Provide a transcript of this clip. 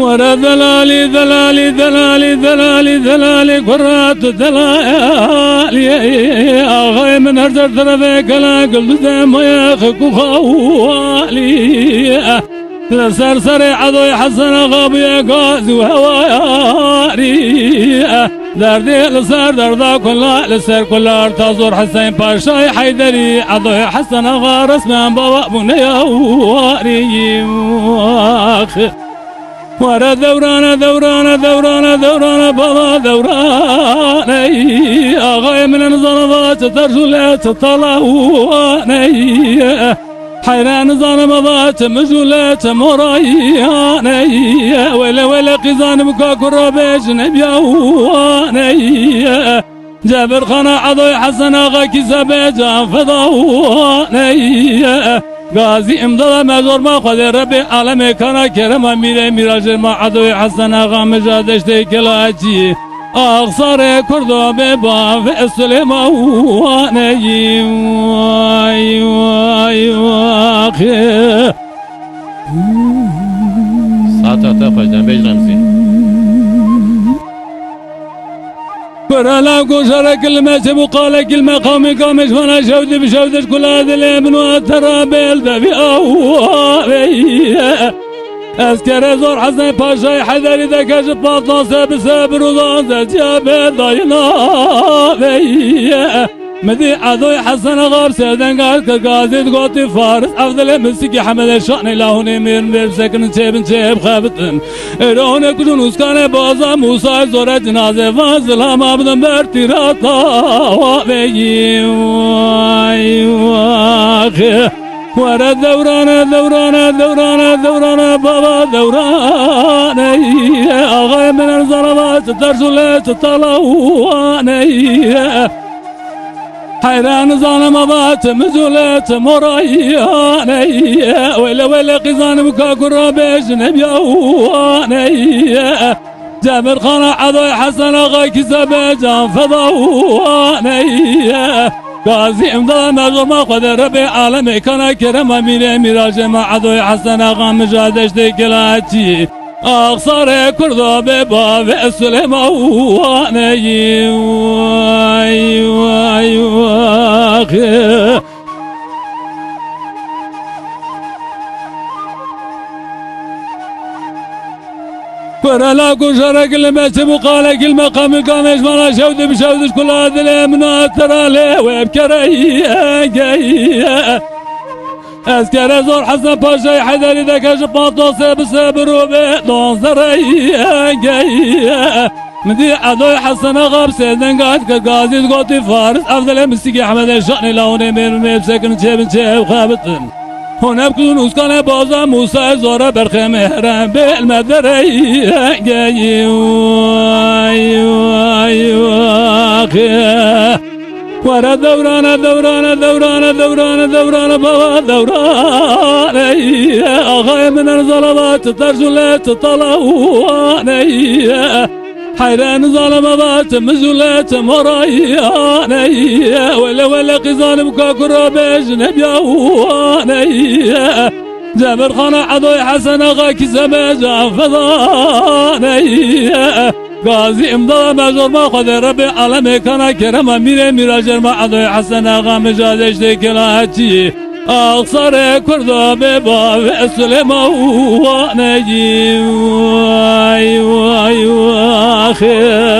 ورا دلالي دلالي دلالي دلالي دلالي قرات دلالي أغاي من هرجر ترفيك لا قلت ما ياخك وخوالي سرسري عضوي حسن غابي قاز وهواري دردي لسر دردا كلها لسر كلها ارتازور حسين باشاي حيدري عضوي حسن غارس من بابا بنيا واري ورا دوران دوران دوران دوران بابا دوران أغاي من الظلمات ترجلات طلعواني حيران ظلمات مجولات مراياني ولا ولا قزان مكاكر بيش نبيواني جابر خنا عضوي حسن أغا كسبي جان فضواني غازي امضى مجور ما خذ ربي عالمي كان كرم ميري ميراج ما عدوي حسن اغا مجادش كلاجي اغصار كردو ببا في السليمة واني واي واي واخي ساعتها تفجد بيج رمزي برا قشرة كلمة وقال كلمة قومي قومش وانا شودي بشودش كل هذا اليمن وترى بيلدفي اوالي اسكر زور حسن باشاي حذر اذا كشف باطلا سابر وضان جاب ضاينا مدي عدوي حسن غاب سيدن قال كقازي قوتي فارس افضل مسكي حمد الشأن لهوني مير سكن شيب خابتن ارون كجون اسكان بازا موسى زورة جنازة فازل ما بدن برتراتا وابي واي واخي ورا دوران دوران دوران دوران بابا دوران اغاي من الظلمات ترجلات طلعواني حيران ظلمات مزولات مراياني ولا ولا قزان مكاكر بيش نبيواني جابر خنا عضوي حسن اغا كسبي جان فضواني غازي امضى مجور ما خذ ربي عالمي كان كرم ميري ميراج ما عضوي حسن اغا مجادش كلاجي اغصار كردو ببا في السليمة واني واي واي واخي ورا لا قشرة كلمة وقال كلمة قام قامش وانا شودي بشودش كل هذا اليمن ترى ليه وبكري اسكر زور حسن باشاي حذر اذا كشف باطل سابر وبيضون زري مدي عدوي حسن غاب سيدن قاد كقازي قوتي فارس افضل مسكي احمد الشأن لهوني مير سكن شيب خابتن هنا بكون اسكان بازا موسى زورة برخي مهران بالمدري واي واي واخي ورا دوران دوران دوران دوران دوران بابا دوران اغاي من الظلمات ترجلات طلعواني حيران ظلمات مزولات مراياني ولا ولا قزان مكاكر بيش نبيواني جابر خنا عضوي حسن اغا كسبي جان فضاني غازي امضى مجور ما خذ ربي عالمي كان كرم ميري ميراج ما عضوي حسن اغا مجادش كلاجي اغصار كردو ببا في السليمة واني واي واي واخي